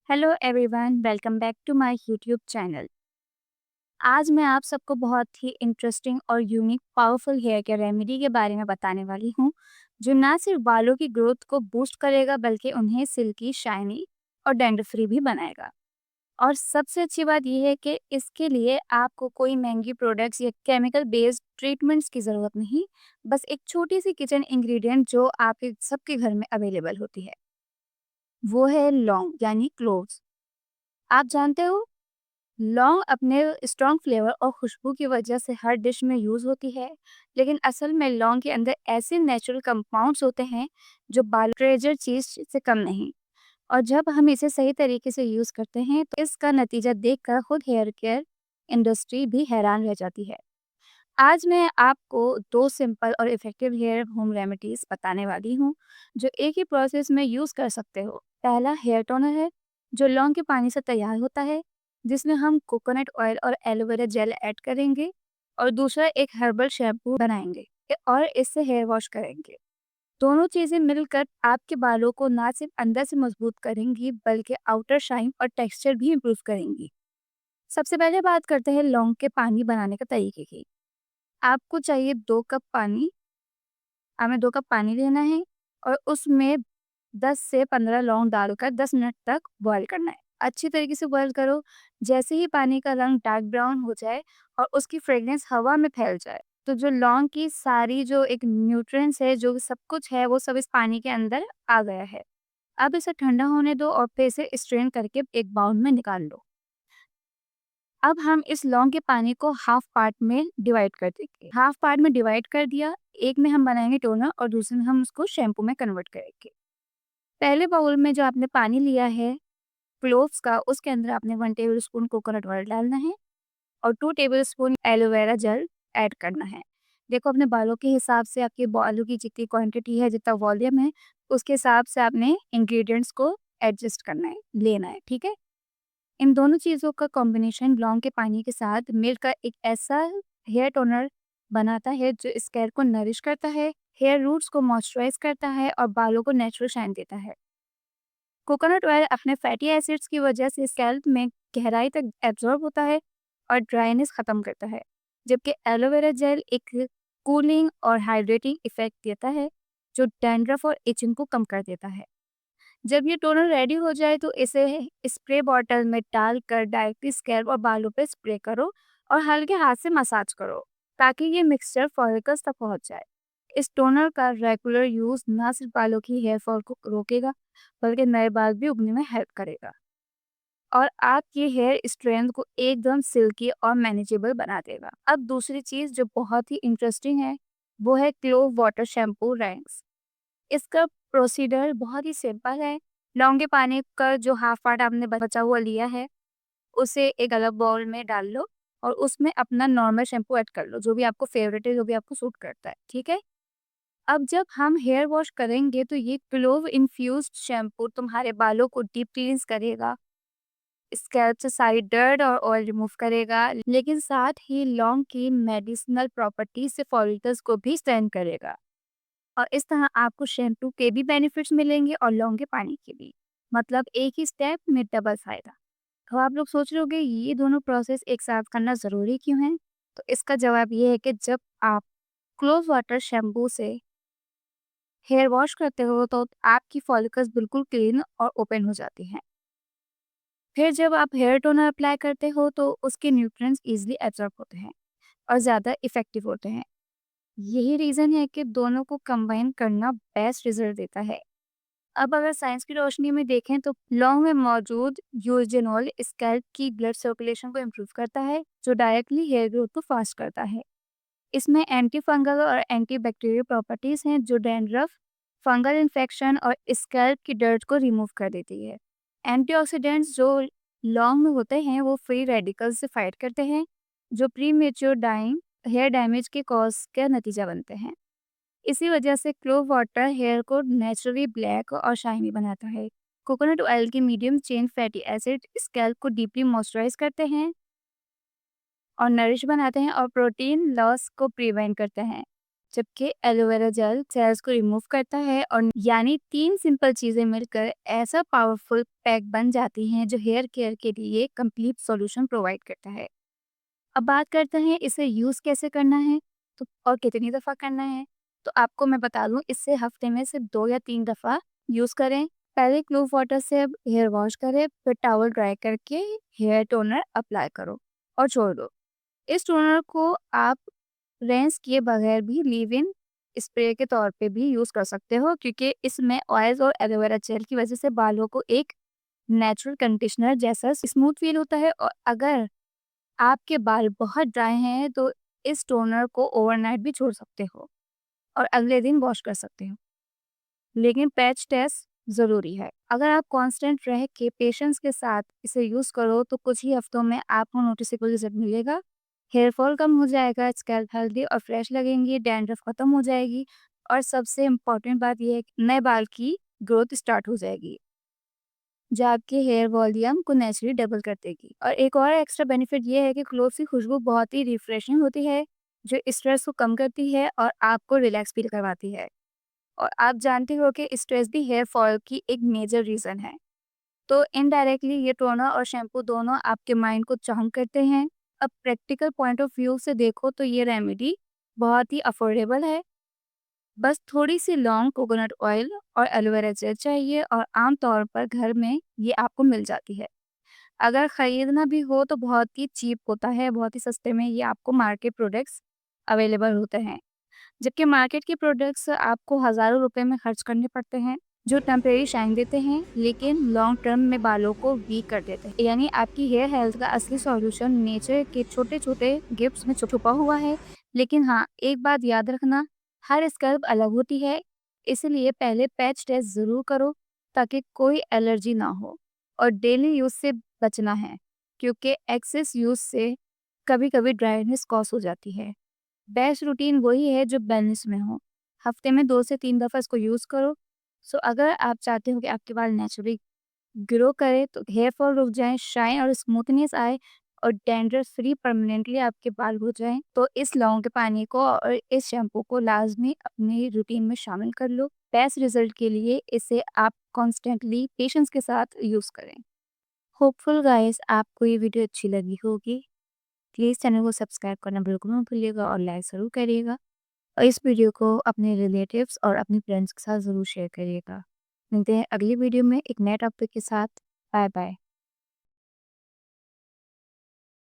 Hello everyone, welcome back to my YouTube channel. आज मैं आप सबको बहुत ही इंटरेस्टिंग और unique powerful hair care remedy के बारे में बताने वाली हूँ, जो ना सिर्फ बालों की ग्रोथ को बूस्ट करेगा बल्कि उन्हें सिल्की, शाइनी और डैंड्रफ फ्री भी बनाएगा। और सबसे अच्छी बात यह है कि इसके लिए आपको कोई महंगी प्रोडक्ट्स या केमिकल बेस्ड ट्रीटमेंट्स की ज़रूरत नहीं, बस एक छोटी सी किचन इंग्रेडिएंट जो आपके सबके घर में अवेलेबल होती है, वो है लौंग यानी क्लोव्स। आप जानते हो, लौंग अपने स्ट्रॉन्ग फ्लेवर और खुशबू की वजह से हर डिश में यूज़ होती है, लेकिन असल में लौंग के अंदर ऐसे नेचुरल कंपाउंड्स होते हैं जो बायोट्रेजर चीज से कम नहीं। और जब हम इसे सही तरीके से यूज़ करते हैं तो इसका नतीजा देखकर खुद हेयर केयर इंडस्ट्री भी हैरान रह जाती है। आज मैं आपको दो सिंपल और इफेक्टिव हेयर होम रेमेडीज बताने वाली हूँ, जो एक ही प्रोसेस में यूज़ कर सकते हो। पहला हेयर टोनर है, जो लौंग के पानी से तैयार होता है, जिसमें हम कोकोनट ऑयल और एलोवेरा जेल ऐड करेंगे। और दूसरा एक हर्बल शैम्पू बनाएंगे और इससे हेयर वॉश करेंगे। दोनों चीज़ें मिलकर आपके बालों को ना सिर्फ अंदर से मजबूत करेंगी बल्कि आउटर शाइन और टेक्सचर भी इम्प्रूव करेंगी। सबसे पहले बात करते हैं लौंग के पानी बनाने के तरीके की। आपको चाहिए 2 कप पानी। हमें 2 कप पानी लेना है और उसमें 10 से 15 लौंग डालकर 10 मिनट तक बॉईल करना है। अच्छी तरीके से बॉईल करो। जैसे ही पानी का रंग डार्क ब्राउन हो जाए और उसकी फ्रेग्रेंस हवा में फैल जाए, तो जो लौंग की सारी जो एक न्यूट्रिएंट्स है, जो सब कुछ है, वो सब इस पानी के अंदर आ गया है। अब इसे ठंडा होने दो और फिर इसे स्ट्रेन करके एक बाउल में निकाल लो। अब हम इस लौंग के पानी को हाफ पार्ट में डिवाइड कर देंगे। हाफ पार्ट में डिवाइड कर दिया, एक में हम बनाएंगे टोनर और दूसरे में हम उसको शैम्पू में कन्वर्ट करेंगे। पहले बाउल में जो आपने पानी लिया है क्लोव्स का, उसके अंदर आपने 1 टेबल स्पून कोकोनट ऑयल डालना है और 2 table spoon aloe vera gel add करना है। देखो, अपने बालों के हिसाब से, आपके बालों की जितनी क्वांटिटी है, जितना वॉल्यूम है, उसके हिसाब से आपने इंग्रेडिएंट्स को एडजस्ट करना है, लेना है, ठीक है? इन दोनों चीज़ों का कॉम्बिनेशन लौंग के पानी के साथ मिलकर एक ऐसा हेयर टोनर बनाता है जो स्कैल्प को नरिश करता है, हेयर रूट्स को मॉइस्चराइज करता है और बालों को नेचुरल शाइन देता है। कोकोनट ऑयल अपने फैटी एसिड्स की वजह से स्कैल्प में गहराई तक एब्जॉर्ब होता है और ड्राइनेस खत्म करता है, जबकि एलोवेरा जेल एक कूलिंग और हाइड्रेटिंग इफेक्ट देता है, जो डैंड्रफ और इचिंग को कम कर देता है। जब ये टोनर रेडी हो जाए तो इसे स्प्रे बॉटल में डालकर डायरेक्टली स्कैल्प और बालों पे स्प्रे करो और हल्के हाथ से मसाज करो, ताकि ये मिक्सचर फॉलिकल्स तक पहुंच जाए। इस टोनर का रेगुलर यूज ना सिर्फ बालों की हेयर फॉल को रोकेगा बल्कि नए बाल भी उगने में हेल्प करेगा और आपके हेयर स्ट्रेंथ को एकदम सिल्की और मैनेजेबल बना देगा। अब दूसरी चीज जो बहुत ही इंटरेस्टिंग है, वो है क्लोव वाटर शैम्पू रैंक्स। इसका प्रोसीजर बहुत ही सिंपल है। लौंग के पानी का जो हाफ पार्ट आपने बचा हुआ लिया है, उसे एक अलग बाउल में डाल लो और उसमें अपना नॉर्मल शैम्पू ऐड कर लो, जो भी आपको फेवरेट है, जो भी आपको सूट करता है, ठीक है? अब जब हम हेयर वॉश करेंगे तो ये क्लोव इन्फ्यूज्ड शैम्पू तुम्हारे बालों को डीप क्लींस करेगा, स्कैल्प से सारी डर्ट और ऑयल रिमूव करेगा, लेकिन साथ ही लौंग की मेडिसिनल प्रॉपर्टीज से फॉलिकल्स को भी स्ट्रेंथ करेगा। और इस तरह आपको शैम्पू के भी बेनिफिट्स मिलेंगे और लौंग के पानी के भी। मतलब एक ही स्टेप में डबल फायदा। तो आप लोग सोच रहे होंगे ये दोनों प्रोसेस एक साथ करना ज़रूरी क्यों है? तो इसका जवाब ये है कि जब आप क्लोव वाटर शैम्पू से हेयर वॉश करते हो तो आपकी फॉलिकल्स बिल्कुल क्लीन और ओपन हो जाती हैं। फिर जब आप हेयर टोनर अप्लाई करते हो तो उसके न्यूट्रिएंट्स ईजिली एब्जॉर्ब होते हैं और ज़्यादा इफेक्टिव होते हैं। यही रीज़न है कि दोनों को कंबाइन करना बेस्ट रिजल्ट देता है। अब अगर साइंस की रोशनी में देखें तो लौंग में मौजूद यूजेनॉल स्कैल्प की ब्लड सर्कुलेशन को इम्प्रूव करता है, जो डायरेक्टली हेयर ग्रोथ को फास्ट करता है। इसमें एंटी फंगल और एंटी बैक्टीरियल प्रॉपर्टीज हैं, जो डैंड्रफ, फंगल इन्फेक्शन और स्कैल्प की डर्ट को रिमूव कर देती है। एंटीऑक्सीडेंट्स जो लौंग में होते हैं वो फ्री रेडिकल्स से फाइट करते हैं, जो premature dying hair damage के कॉज का नतीजा बनते हैं। इसी वजह से क्लोव वाटर हेयर को नेचुरली ब्लैक और शाइनी बनाता है। कोकोनट ऑयल के medium chain fatty acid scalp को डीपली मॉइस्चराइज करते हैं और नरिश बनाते हैं और प्रोटीन लॉस को प्रिवेंट करते हैं। जबकि एलोवेरा जेल सेल्स को रिमूव करता है और यानी 3 सिंपल चीज़ें मिलकर ऐसा पावरफुल पैक बन जाती हैं जो हेयर केयर के लिए कंप्लीट सॉल्यूशन प्रोवाइड करता है। अब बात करते हैं इसे यूज़ कैसे करना है तो और कितनी दफ़ा करना है। तो आपको मैं बता दूँ, इससे हफ्ते में सिर्फ 2 या 3 दफ़ा यूज़ करें। पहले क्लोव वाटर से अब हेयर वॉश करें, फिर टॉवल ड्राई करके हेयर टोनर अप्लाई करो और छोड़ दो। इस टोनर को आप रिंस किए बगैर भी लीव इन स्प्रे के तौर पे भी यूज़ कर सकते हो, क्योंकि इसमें ऑयल्स और एलोवेरा जेल की वजह से बालों को एक नेचुरल कंडीशनर जैसा स्मूथ फील होता है। और अगर आपके बाल बहुत ड्राई हैं तो इस टोनर को ओवरनाइट भी छोड़ सकते हो और अगले दिन वॉश कर सकते हो। लेकिन पैच टेस्ट ज़रूरी है। अगर आप कांस्टेंट रह के पेशेंस के साथ इसे यूज़ करो तो कुछ ही हफ्तों में आपको नोटिसेबल रिजल्ट मिलेगा। हेयर फॉल कम हो जाएगा, स्कैल्प हेल्दी और फ्रेश लगेंगी, डैंड्रफ खत्म हो जाएगी और सबसे इम्पोर्टेंट बात यह है कि नए बाल की ग्रोथ स्टार्ट हो जाएगी, जो आपके हेयर वॉल्यूम को नेचुरली डबल कर देगी। और एक और एक्स्ट्रा बेनिफिट ये है कि क्लोव्स की खुशबू बहुत ही रिफ्रेशिंग होती है, जो स्ट्रेस को कम करती है और आपको रिलैक्स फील करवाती है। और आप जानते हो कि स्ट्रेस भी हेयर फॉल की एक मेजर रीज़न है। तो इनडायरेक्टली ये टोनर और शैम्पू दोनों आपके माइंड को चार्म करते हैं। अब प्रैक्टिकल पॉइंट ऑफ व्यू से देखो तो ये रेमेडी बहुत ही अफोर्डेबल है। बस थोड़ी-सी लौंग, कोकोनट ऑयल और एलोवेरा जेल चाहिए और आम तौर पर घर में ये आपको मिल जाती है। अगर खरीदना भी हो तो बहुत ही चीप होता है, बहुत ही सस्ते में ये आपको मार्केट प्रोडक्ट्स अवेलेबल होते हैं। जबकि मार्केट के प्रोडक्ट्स आपको हज़ारों रुपए में खर्च करने पड़ते हैं, जो टेम्परेरी शाइन देते हैं, लेकिन लॉन्ग टर्म में बालों को वीक कर देते हैं। यानी आपकी हेयर हेल्थ का असली सॉल्यूशन नेचर के छोटे-छोटे गिफ्ट्स में छुपा हुआ है। लेकिन हाँ, एक बात याद रखना, हर स्कल्प अलग होती है, इसलिए पहले पैच टेस्ट ज़रूर करो ताकि कोई एलर्जी ना हो। और डेली यूज़ से बचना है, क्योंकि एक्सेस यूज़ से कभी-कभी ड्राइनेस कॉज़ हो जाती है। बेस्ट रूटीन वही है जो बैलेंस में हो। हफ्ते में 2 से 3 दफ़ा इसको यूज़ करो। सो अगर आप चाहते हो कि आपके बाल नेचुरली ग्रो करें, तो हेयर फॉल रुक जाए, शाइन और स्मूथनेस आए और डैंड्रफ फ्री परमानेंटली आपके बाल हो जाएँ, तो इस लौंग के पानी को और इस शैम्पू को लाज़मी अपनी रूटीन में शामिल कर लो। बेस्ट रिज़ल्ट के लिए इसे आप कॉन्स्टेंटली पेशेंस के साथ यूज़ करें। होपफुल गाइस आपको ये वीडियो अच्छी लगी होगी। प्लीज़ चैनल को सब्सक्राइब करना बिल्कुल मत भूलिएगा और लाइक ज़रूर करिएगा। और इस वीडियो को अपने रिलेटिव्स और अपने फ्रेंड्स के साथ ज़रूर शेयर करिएगा। मिलते हैं अगली वीडियो में एक नए टॉपिक के साथ। Bye bye.